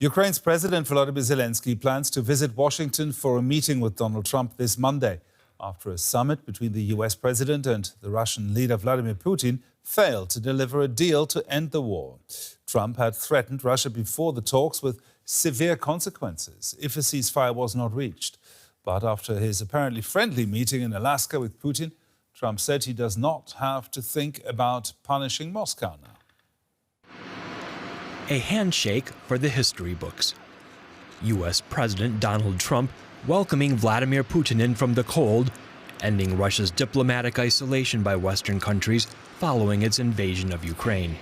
Ukraine's President Volodymyr Zelenskyy plans to visit Washington for a meeting with Donald Trump this Monday, after a summit between the US president and the Russian leader Vladimir Putin failed to deliver a deal to end the war. Trump had threatened Russia before the talks with severe consequences if a ceasefire was not reached. But after his apparently friendly meeting in Alaska with Putin, Trump said he does not have to think about punishing Moscow now. A handshake for the history books. U.S. President Donald Trump welcoming Vladimir Putin in from the cold, ending Russia's diplomatic isolation by Western countries following its invasion of Ukraine.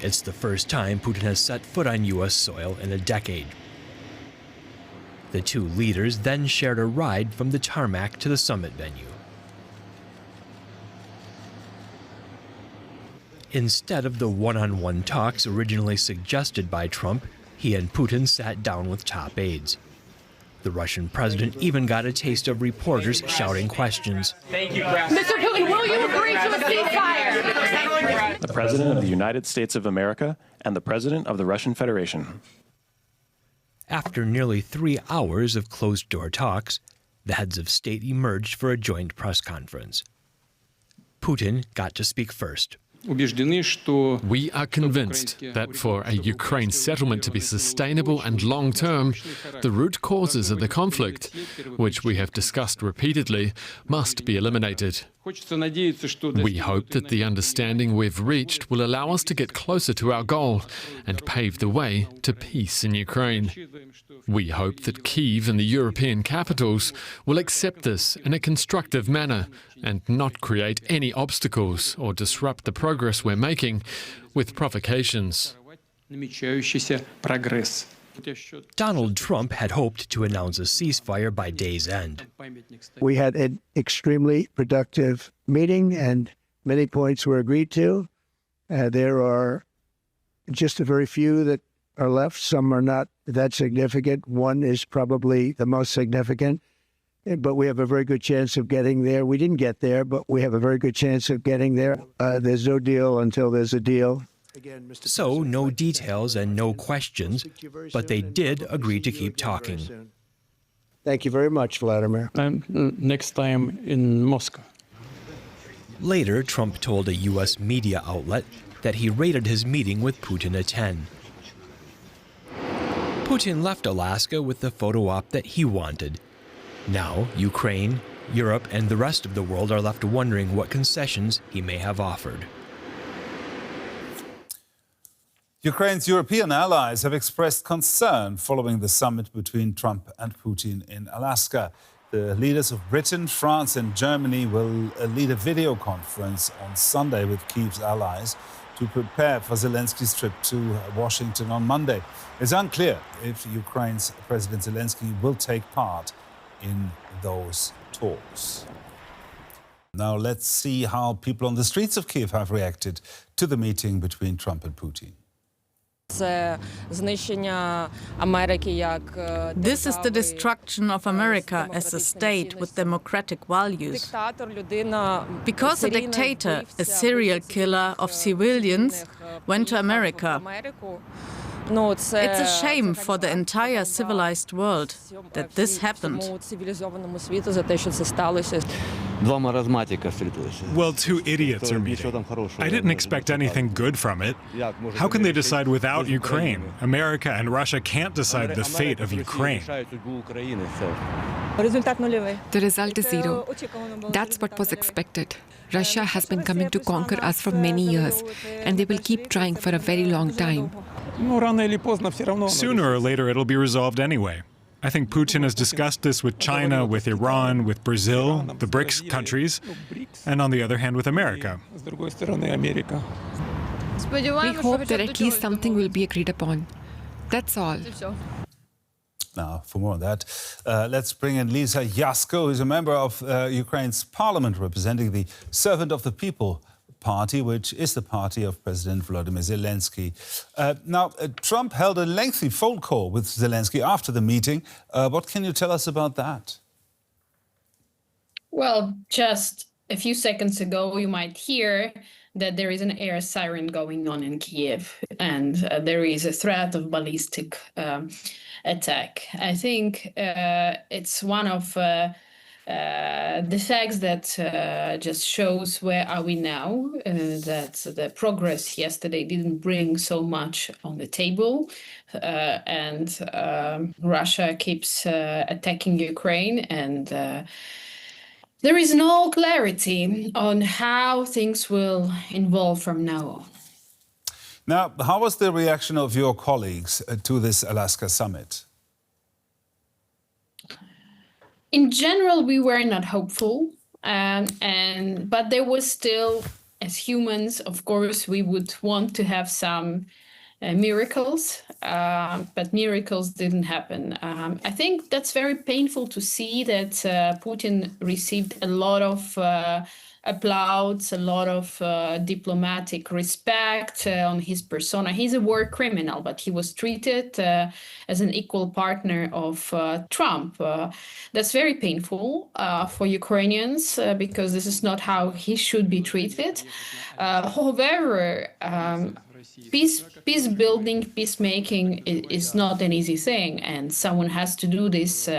It's the first time Putin has set foot on U.S. soil in a decade. The two leaders then shared a ride from the tarmac to the summit venue. Instead of the one-on-one talks originally suggested by Trump, he and Putin sat down with top aides. The Russian president even got a taste of reporters shouting questions. Thank you, Mr. Putin, will you agree to a ceasefire? The President of the United States of America and the President of the Russian Federation. After nearly 3 hours of closed-door talks, the heads of state emerged for a joint press conference. Putin got to speak first. We are convinced that for a Ukraine settlement to be sustainable and long-term, the root causes of the conflict, which we have discussed repeatedly, must be eliminated. We hope that the understanding we've reached will allow us to get closer to our goal and pave the way to peace in Ukraine. We hope that Kyiv and the European capitals will accept this in a constructive manner and not create any obstacles or disrupt the progress we're making with provocations. Donald Trump had hoped to announce a ceasefire by day's end. We had an extremely productive meeting and many points were agreed to. There are just a very few that are left. Some are not that significant. One is probably the most significant, but we have a very good chance of getting there. We didn't get there, but we have a very good chance of getting there. There's no deal until there's a deal. So, no details and no questions, but they did agree to keep talking. Thank you very much, Vladimir. Next time in Moscow. Later, Trump told a U.S. media outlet that he rated his meeting with Putin a 10. Putin left Alaska with the photo op that he wanted. Now, Ukraine, Europe, and the rest of the world are left wondering what concessions he may have offered. Ukraine's European allies have expressed concern following the summit between Trump and Putin in Alaska. The leaders of Britain, France and Germany will lead a video conference on Sunday with Kyiv's allies to prepare for Zelensky's trip to Washington on Monday. It's unclear if Ukraine's President Zelenskyy will take part in those talks. Now let's see how people on the streets of Kyiv have reacted to the meeting between Trump and Putin. This is the destruction of America as a state with democratic values. Because a dictator, a serial killer of civilians, went to America. It's a shame for the entire civilized world that this happened. Well, two idiots are meeting. I didn't expect anything good from it. How can they decide without Ukraine? America and Russia can't decide the fate of Ukraine. The result is zero. That's what was expected. Russia has been coming to conquer us for many years, and they will keep trying for a very long time. Sooner or later, it'll be resolved anyway. I think Putin has discussed this with China, with Iran, with Brazil, the BRICS countries, and on the other hand, with America. We hope that at least something will be agreed upon. That's all. Now, for more on that, let's bring in Lisa Yasko, who's a member of Ukraine's parliament representing the Servant of the People Party, which is the party of President Volodymyr Zelenskyy. Trump held a lengthy phone call with Zelenskyy after the meeting. What can you tell us about that? Well, just a few seconds ago, you might hear that there is an air siren going on in Kyiv, and there is a threat of ballistic attack. I think it's one of the facts that just shows where are we now, that the progress yesterday didn't bring so much on the table, and Russia keeps attacking Ukraine, and there is no clarity on how things will evolve from now on. Now, how was the reaction of your colleagues to this Alaska summit? In general, we were not hopeful, but there was still, as humans, of course, we would want to have some miracles, but miracles didn't happen. I think that's very painful to see that Putin received a lot of applause, a lot of diplomatic respect on his persona. He's a war criminal, but he was treated as an equal partner of Trump. That's very painful for Ukrainians because this is not how he should be treated. However, peace building, peacemaking is not an easy thing, and someone has to do this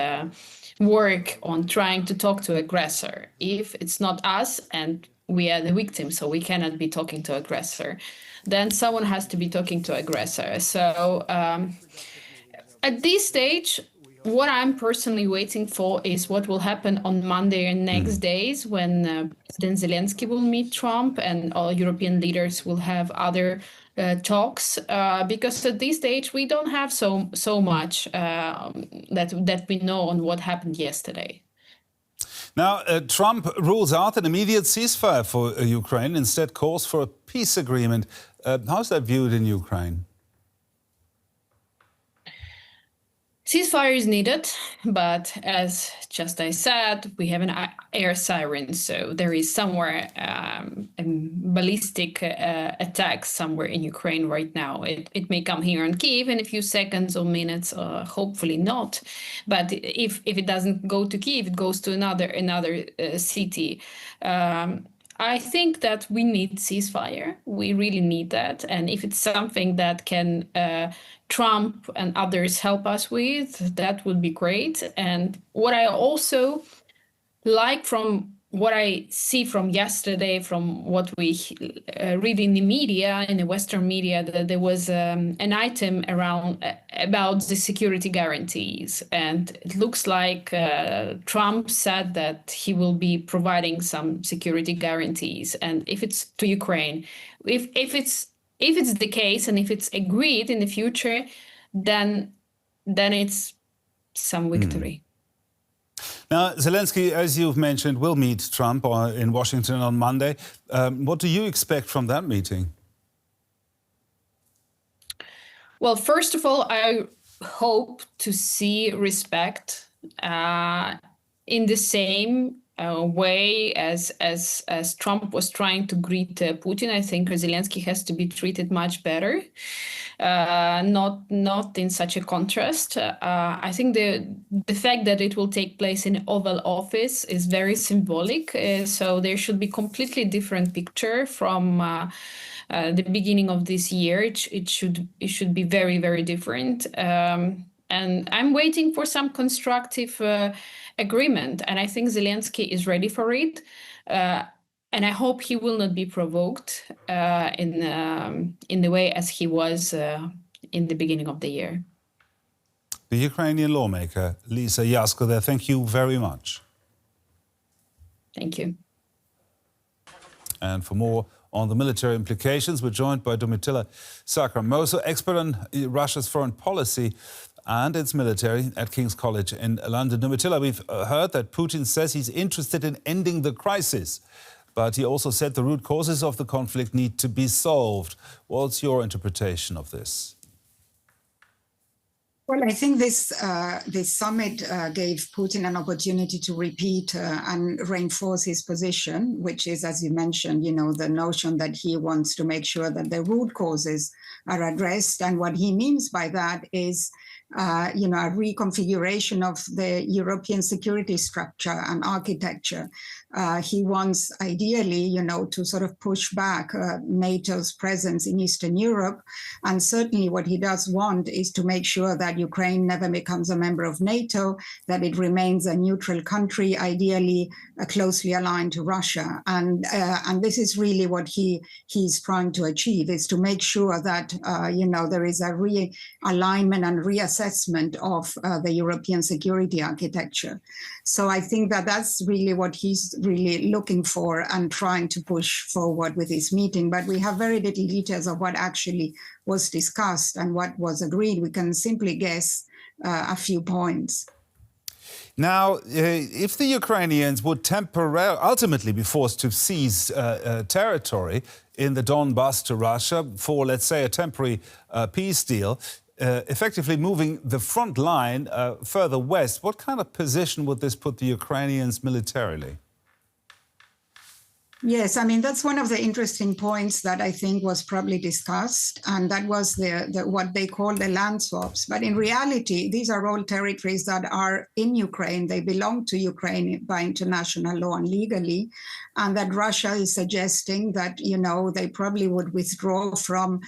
work on trying to talk to aggressor. If it's not us and we are the victim, so we cannot be talking to aggressor, then someone has to be talking to aggressor. So at this stage, what I'm personally waiting for is what will happen on Monday and next days when President Zelenskyy will meet Trump and all European leaders will have other talks, because at this stage we don't have so much that we know on what happened yesterday. Now, Trump rules out an immediate ceasefire for Ukraine, instead calls for a peace agreement. How's that viewed in Ukraine? Ceasefire is needed, but as just I said, we have an air siren, so there is somewhere a ballistic attack somewhere in Ukraine right now. It may come here in Kyiv in a few seconds or minutes, hopefully not. But if it doesn't go to Kyiv, it goes to another city. I think that we need ceasefire. We really need that. And if it's something that can Trump and others help us with, that would be great. And what I also like from what I see from yesterday, from what we read in the media, in the Western media, that there was an item about the security guarantees. And it looks like Trump said that he will be providing some security guarantees. And if it's to Ukraine, if it's the case and if it's agreed in the future, then it's some victory. Now, Zelenskyy, as you've mentioned, will meet Trump in Washington on Monday. What do you expect from that meeting? Well, first of all, I hope to see respect in the same way as Trump was trying to greet Putin. I think Zelenskyy has to be treated much better, not in such a contrast. I think the fact that it will take place in Oval Office is very symbolic. So there should be completely different picture from the beginning of this year. It should be very, very different. And I'm waiting for some constructive agreement. And I think Zelenskyy is ready for it. And I hope he will not be provoked in the way as he was in the beginning of the year. The Ukrainian lawmaker, Lisa Yasko there, thank you very much. Thank you. And for more on the military implications, we're joined by Domitilla Sagramoso, expert on Russia's foreign policy and its military at King's College in London. Domitilla, we've heard that Putin says he's interested in ending the crisis, but he also said the root causes of the conflict need to be solved. What's your interpretation of this? Well, I think this summit gave Putin an opportunity to repeat and reinforce his position, which is, as you mentioned, the notion that he wants to make sure that the root causes are addressed. And what he means by that is a reconfiguration of the European security structure and architecture. He wants, ideally, to sort of push back NATO's presence in Eastern Europe. And certainly what he does want is to make sure that Ukraine never becomes a member of NATO, that it remains a neutral country, ideally closely aligned to Russia. And this is really what he's trying to achieve, is to make sure that, there is a realignment and reassessment of the European security architecture. So I think that that's really what he's really looking for and trying to push forward with this meeting. But we have very little details of what actually was discussed and what was agreed. We can simply guess a few points. Now, if the Ukrainians would ultimately be forced to seize territory in the Donbass to Russia for, let's say, a temporary peace deal, effectively moving the front line further west, what kind of position would this put the Ukrainians militarily? Yes, I mean, that's one of the interesting points that I think was probably discussed, and that was the what they call the land swaps. But in reality, these are all territories that are in Ukraine. They belong to Ukraine by international law and legally, and that Russia is suggesting that, they probably would withdraw from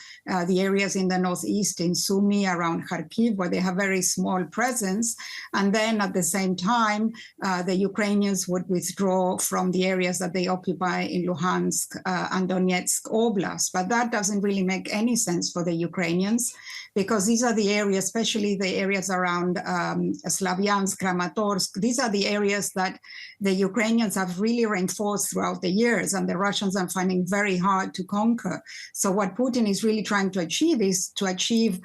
the areas in the northeast, in Sumy, around Kharkiv, where they have very small presence. And then at the same time, the Ukrainians would withdraw from the areas that they occupy in Luhansk and Donetsk Oblast. But that doesn't really make any sense for the Ukrainians, because these are the areas, especially the areas around Slavyansk, Kramatorsk. These are the areas that the Ukrainians have really reinforced throughout the years, and the Russians are finding very hard to conquer. So what Putin is really trying to achieve is to achieve,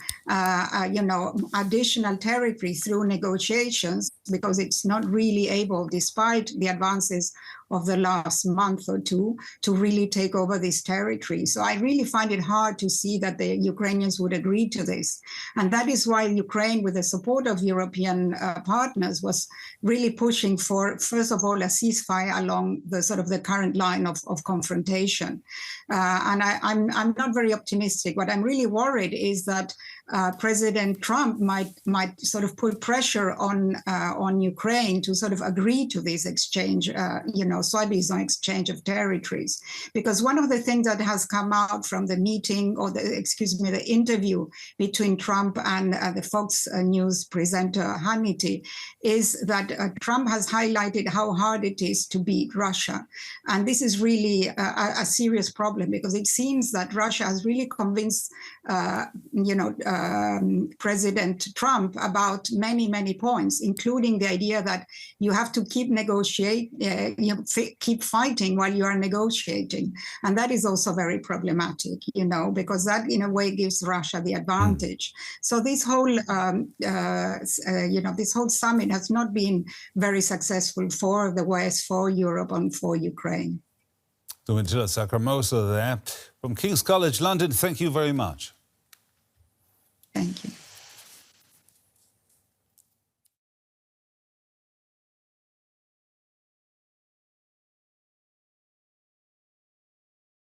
additional territory through negotiations, because it's not really able, despite the advances of the last month or two, to really take over this territory. So I really find it hard to see that the Ukrainians would agree to this. And that is why Ukraine, with the support of European partners, was really pushing for, first of all, a ceasefire along the sort of the current line of confrontation. And I'm not very optimistic. What I'm really worried is that President Trump might sort of put pressure on Ukraine to sort of agree to this exchange, Swabi's exchange of territories. Because one of the things that has come out from the meeting, or the interview between Trump and the Fox News presenter Hannity, is that Trump has highlighted how hard it is to beat Russia. And this is really a serious problem, because it seems that Russia has really convinced, President Trump about many, many points, including the idea that you have to keep keep fighting while you are negotiating. And that is also very problematic, because that in a way gives Russia the advantage. So this whole, this whole summit has not been very successful for the West, for Europe, and for Ukraine. Domitilla Sagramoso there from King's College London. Thank you very much. Thank you.